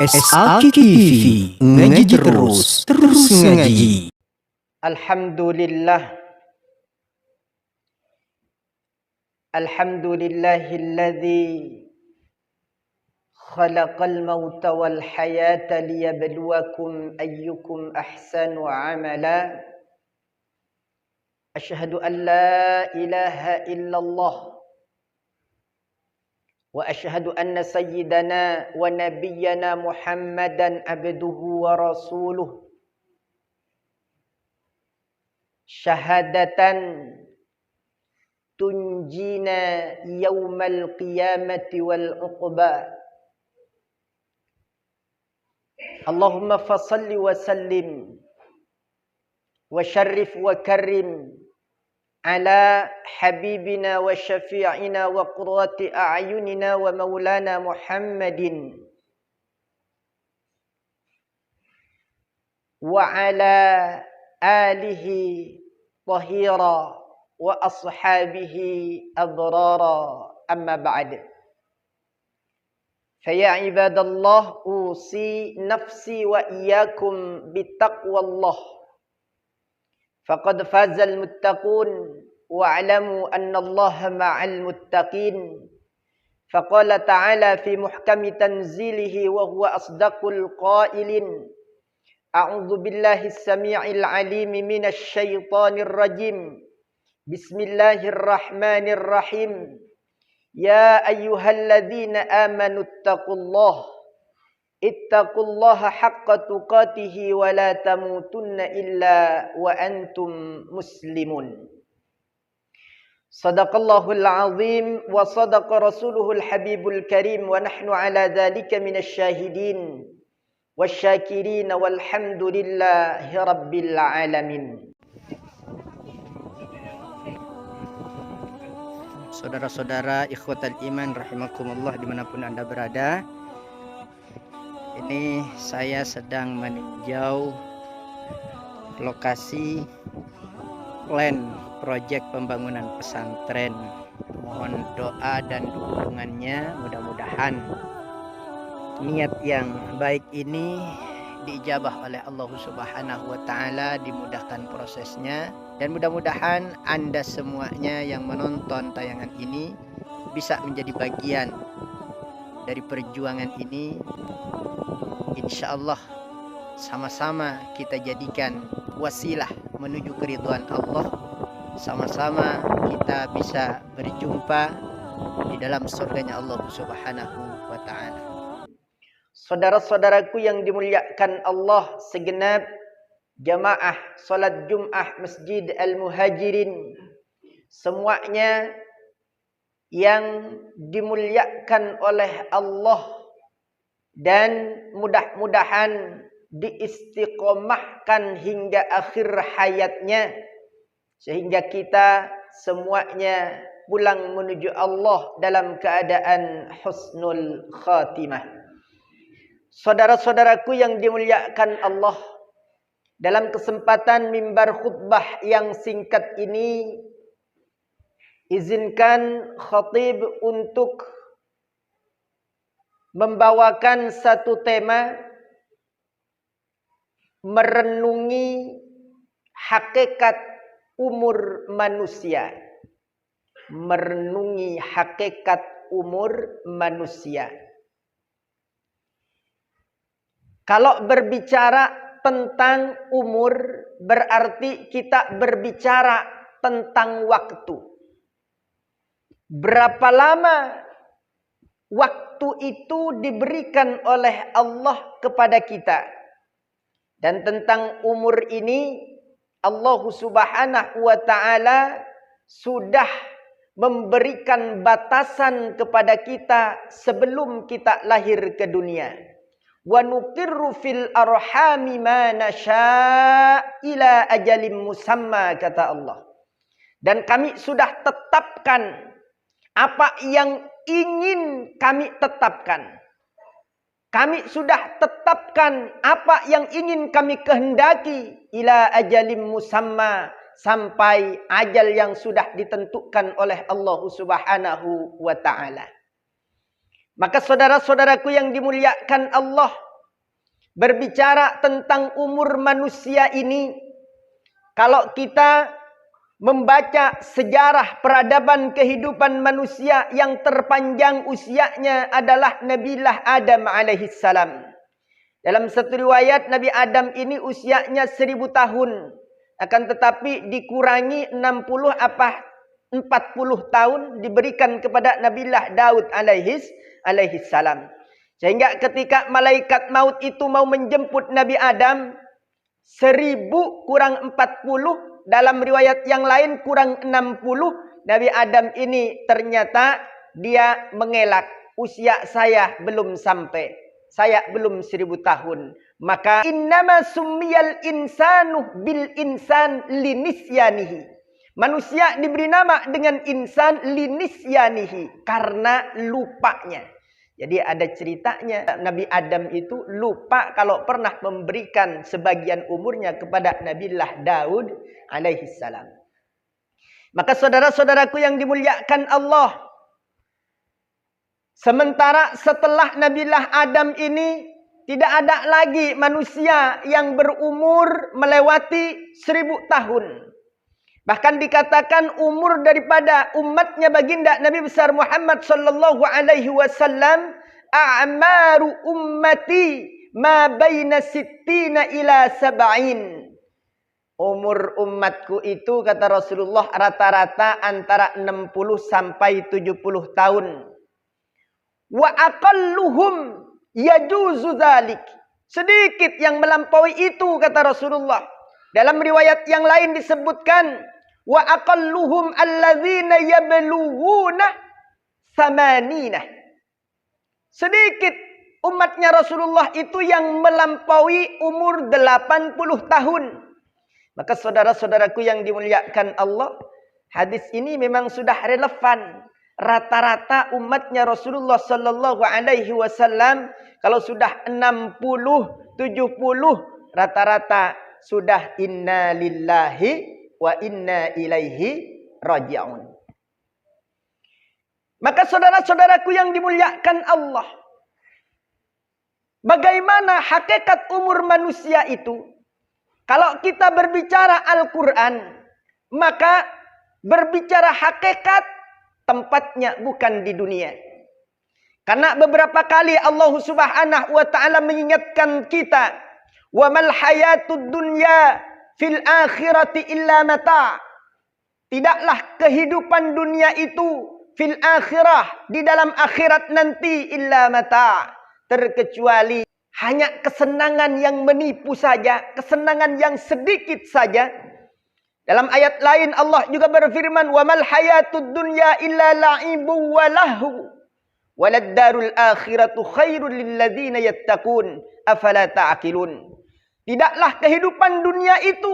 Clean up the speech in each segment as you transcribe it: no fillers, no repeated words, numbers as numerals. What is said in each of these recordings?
SAK TV, ngaji terus ngaji. Alhamdulillah. Alhamdulillahilladzi khalaqal mauta wal hayata liyabluwakum ayyukum ahsanu amala. Asyhadu an la ilaha illallah wa asyhadu anna sayyidana wa nabiyyana Muhammadan abduhu wa rasuluh. Syahadatan tunjina yaumal qiyamati wal uqba. Allahumma fasalli wa sallim wa syarrif wa karrim ala habibina wa syafi'ina wa qurrati a'yunina wa maulana Muhammadin wa ala alihi tahira wa ashabihi abrara, amma ba'd. Faya ibadallah, usi nafsi wa iyyakum bittaqwallah. Faqad fazal muttaqun wa'lamu anna Allaha ma'al muttaqin. Faqala ta'ala fi muhkami tanzilihi wa huwa asdaqul qailin. A'udzu billahi as-sami'il 'alimi minasy syaithanir rajim. Bismillahirrahmanirrahim. Ya ayyuhalladzina amanu ittaqullaha haqqa tuqatih wa la tamutunna illa wa antum muslimun. Sadaqallahul azim wa sadaqa rasuluhul habibul karim wa nahnu ala dzalika minasy syahidin wasyakirin walhamdulillahi rabbil alamin. Saudara-saudara ikhwatal iman rahimakumullah dimanapun Anda berada. Ini saya sedang meninjau lokasi plan proyek pembangunan pesantren. Mohon doa dan dukungannya, mudah-mudahan niat yang baik ini diijabah oleh Allah Subhanahu wa taala, dimudahkan prosesnya, dan mudah-mudahan Anda semuanya yang menonton tayangan ini bisa menjadi bagian dari perjuangan ini. Insyaallah sama-sama kita jadikan wasilah menuju keridhaan Allah. Sama-sama kita bisa berjumpa di dalam surganya Allah Subhanahu wa taala. Saudara-saudaraku yang dimuliakan Allah, segenap jamaah salat Jumat Masjid Al-Muhajirin, semuanya yang dimuliakan oleh Allah, dan mudah-mudahan diistiqomahkan hingga akhir hayatnya, sehingga kita semuanya pulang menuju Allah dalam keadaan husnul khatimah. Saudara-saudaraku yang dimuliakan Allah, dalam kesempatan mimbar khutbah yang singkat ini, izinkan khatib untuk membawakan satu tema, merenungi hakikat umur manusia. Merenungi hakikat umur manusia. Kalau berbicara tentang umur, berarti kita berbicara tentang waktu. Berapa lama waktu itu diberikan oleh Allah kepada kita. Dan tentang umur ini, Allah Subhanahu wa ta'ala sudah memberikan batasan kepada kita sebelum kita lahir ke dunia. Wa nuqirru fil arhami ma nasya' ila ajalin musamma, kata Allah. Dan kami sudah tetapkan apa yang ingin kami tetapkan. Kami sudah tetapkan apa yang ingin kami kehendaki ila ajalin musamma, sampai ajal yang sudah ditentukan oleh Allah Subhanahu wa ta'ala. Maka saudara-saudaraku yang dimuliakan Allah, berbicara tentang umur manusia ini, kalau kita membaca sejarah peradaban kehidupan manusia, yang terpanjang usianya adalah Nabiullah Adam alaihissalam. Dalam satu riwayat, Nabi Adam ini usianya 1000 tahun. Akan tetapi dikurangi 60 apa 40 tahun diberikan kepada Nabiullah Daud alaihissalam. Sehingga ketika malaikat maut itu mau menjemput Nabi Adam, 1000 kurang 40, dalam riwayat yang lain kurang 60, Nabi Adam ini ternyata dia mengelak, usia saya belum sampai, saya belum 1000 tahun. Maka innama summiyal insanu bil insan linisyanihi. Manusia diberi nama dengan insan linisyanihi karena lupanya. Jadi ada ceritanya, Nabi Adam itu lupa kalau pernah memberikan sebagian umurnya kepada Nabiullah Daud alaihissalam. Maka saudara-saudaraku yang dimuliakan Allah, sementara setelah Nabiullah Adam ini tidak ada lagi manusia yang berumur melewati 1000 tahun. Bahkan dikatakan umur daripada umatnya baginda Nabi besar Muhammad sallallahu alaihi wasallam, a'maru ummati ma baina sittina ila sab'in. Umur umatku itu, kata Rasulullah, rata-rata antara 60 sampai 70 tahun. Wa aqalluhum yajuzu dzalik. Sedikit yang melampaui itu, kata Rasulullah. Dalam riwayat yang lain disebutkan, wa aqalluhum alladzina yablughuna thamanina. Sedikit umatnya Rasulullah itu yang melampaui umur 80 tahun. Maka saudara-saudaraku yang dimuliakan Allah, hadis ini memang sudah relevan. Rata-rata umatnya Rasulullah sallallahu alaihi wasallam kalau sudah 60, 70, rata-rata sudah inna lillahi wa inna ilaihi raji'un. Maka saudara-saudaraku yang dimuliakan Allah, bagaimana hakikat umur manusia itu? Kalau kita berbicara Al-Quran, maka berbicara hakikat tempatnya bukan di dunia. Karena beberapa kali Allah Subhanahu wa taala mengingatkan kita, wa mal hayatud dunya fil akhirati illa mata'. Tidaklah kehidupan dunia itu fil akhirah, di dalam akhirat nanti, illa mata', terkecuali hanya kesenangan yang menipu saja, kesenangan yang sedikit saja. Dalam ayat lain Allah juga berfirman, wa mal hayatud dunya illa la'ibu wa lahu walad darul akhiratu khairul lil ladzina yattaqun afala ta'qilun. Tidaklah kehidupan dunia itu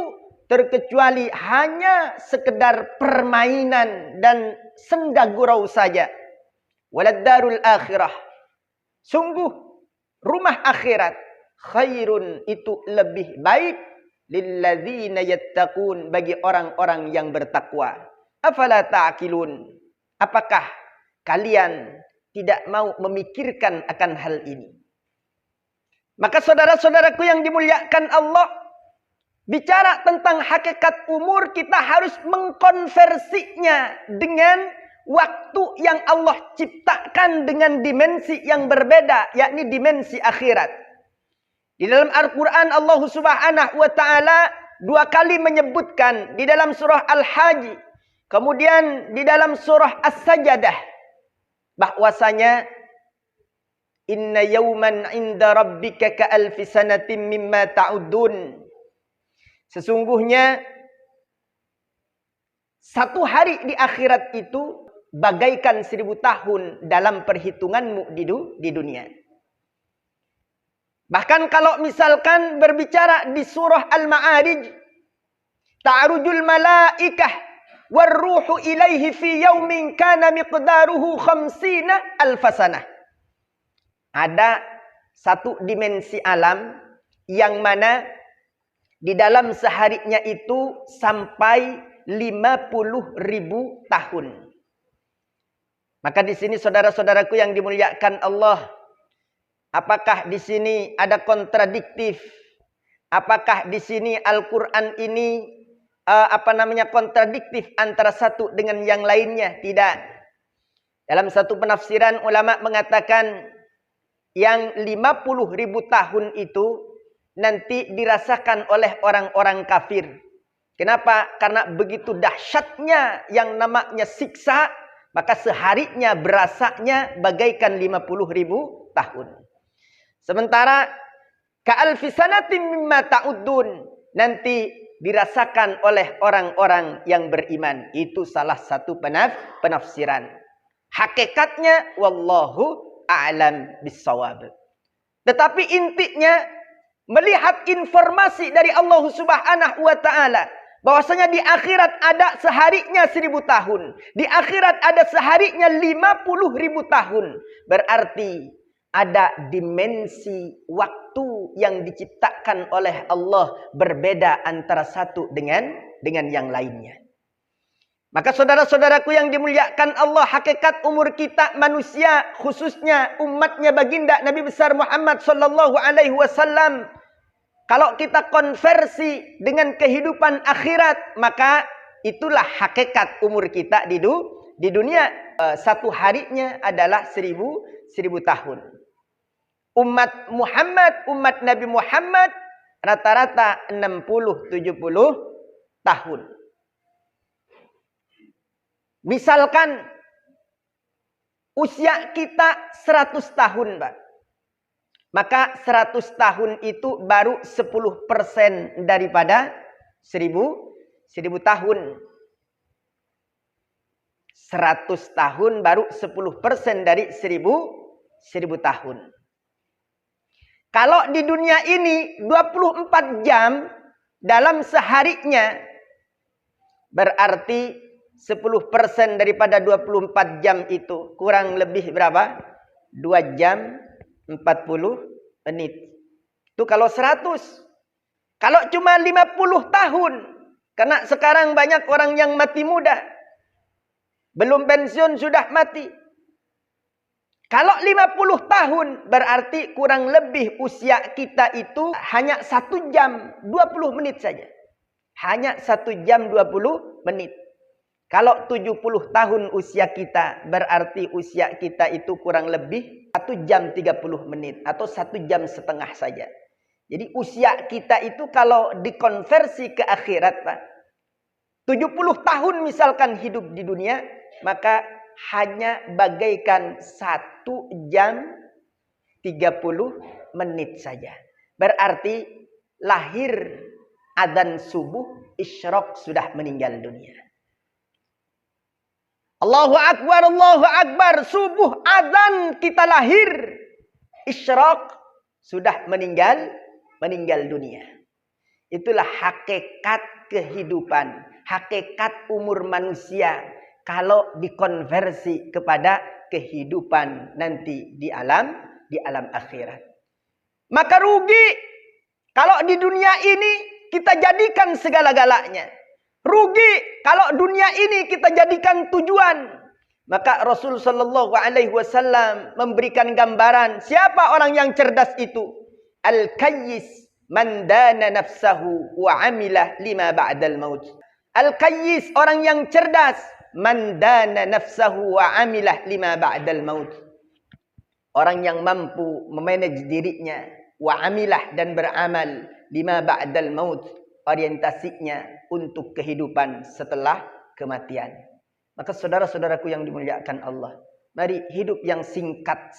terkecuali hanya sekedar permainan dan senda gurau saja. Walad darul akhirah, sungguh rumah akhirat, khairun, itu lebih baik, lilladzina yattaqun, bagi orang-orang yang bertakwa. Afala ta'qilun, apakah kalian tidak mau memikirkan akan hal ini? Maka saudara-saudaraku yang dimuliakan Allah, bicara tentang hakikat umur, kita harus mengkonversinya dengan waktu yang Allah ciptakan dengan dimensi yang berbeda, yakni dimensi akhirat. Di dalam Al-Quran Allah Subhanahu wa ta'ala 2 kali menyebutkan, di dalam surah Al-Hajj, kemudian di dalam surah As-Sajdah, bahwasanya inna yawman inda rabbika ka'alfi sanatin mimma ta'udun. Sesungguhnya satu hari di akhirat itu bagaikan 1000 tahun dalam perhitunganmu di dunia. Bahkan kalau misalkan berbicara di surah Al-Ma'arij, ta'rujul malaikah warruhu ilaihi fi yaumin kana miqdaruhu 50 alfasanah. Ada satu dimensi alam yang mana di dalam seharinya itu sampai 50.000 tahun. Maka di sini saudara-saudaraku yang dimuliakan Allah, apakah di sini ada kontradiktif? Apakah di sini Al-Quran ini kontradiktif antara satu dengan yang lainnya? Tidak. Dalam satu penafsiran ulama mengatakan yang 50.000 tahun itu nanti dirasakan oleh orang-orang kafir. Kenapa? Karena begitu dahsyatnya yang namanya siksa, maka seharinya berasanya bagaikan 50.000 tahun. Sementara ka'alfi sanatin mimma ta'uddun nanti dirasakan oleh orang-orang yang beriman. Itu salah satu penafsiran. Hakikatnya wallahu a'lam bissawab. Tetapi intinya melihat informasi dari Allah Subhanahu wa taala bahwasanya di akhirat ada seharinya 1000 tahun. Di akhirat ada seharinya 50.000 tahun. Berarti ada dimensi waktu yang diciptakan oleh Allah berbeda antara satu dengan yang lainnya. Maka saudara-saudaraku yang dimuliakan Allah, hakikat umur kita manusia, khususnya umatnya baginda Nabi besar Muhammad sallallahu alaihi wasallam, kalau kita konversi dengan kehidupan akhirat, maka itulah hakikat umur kita di dunia. Satu harinya adalah 1000 tahun. Umat Muhammad, umat Nabi Muhammad rata-rata 60-70 tahun. Misalkan usia kita 100 tahun, Pak. Maka 100 tahun itu baru 10% daripada 1000 tahun. 100 tahun baru 10% dari 1000 tahun. Kalau di dunia ini 24 jam dalam seharinya, berarti 10% daripada 24 jam itu kurang lebih berapa? 2 jam 40 menit. Itu kalau 100. Kalau cuma 50 tahun. Karena sekarang banyak orang yang mati muda. Belum pensiun sudah mati. Kalau 50 tahun berarti kurang lebih usia kita itu hanya 1 jam 20 menit saja. Hanya 1 jam 20 menit. Kalau 70 tahun usia kita, berarti usia kita itu kurang lebih 1 jam 30 menit. Atau 1 jam setengah saja. Jadi usia kita itu kalau dikonversi ke akhirat, Pak. 70 tahun misalkan hidup di dunia, maka hanya bagaikan 1 jam 30 menit saja. Berarti lahir adzan subuh, isyraq sudah meninggal dunia. Allahu Akbar, Allahu Akbar. Subuh adzan kita lahir. Isyraq sudah meninggal dunia. Itulah hakikat kehidupan. Hakikat umur manusia. Kalau dikonversi kepada kehidupan nanti di alam akhirat. Maka rugi. Kalau di dunia ini kita jadikan segala-galanya. Rugi kalau dunia ini kita jadikan tujuan. Maka Rasul sallallahu alaihi wasallam memberikan gambaran siapa orang yang cerdas itu. Al-kayyis man dana nafsahu wa amila lima ba'dal maut. Al-kayyis orang yang cerdas, man dana nafsahu wa amila lima ba'dal maut. Orang yang mampu memanage dirinya, wa amilah dan beramal lima ba'dal maut. Orientasinya untuk kehidupan setelah kematian. Maka saudara-saudaraku yang dimuliakan Allah, mari hidup yang singkat,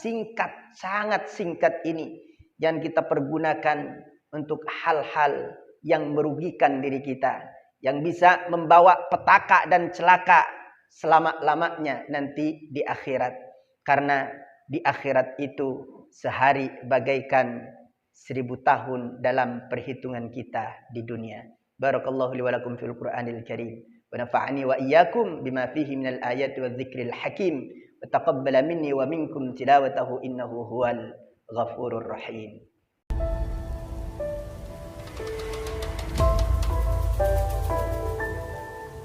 sangat singkat ini jangan kita pergunakan untuk hal-hal yang merugikan diri kita, yang bisa membawa petaka dan celaka selama-lamanya nanti di akhirat. Karena di akhirat itu sehari bagaikan 1000 tahun dalam perhitungan kita di dunia. Barakallahu li wa lakum fil Qur'anil Karim. Wa nafa'ani wa iyyakum bima fihi minal ayati wadh-dhikril hakim. Wa taqabbala minni wa minkum tilawatahu innahu huwal ghafurur rahim.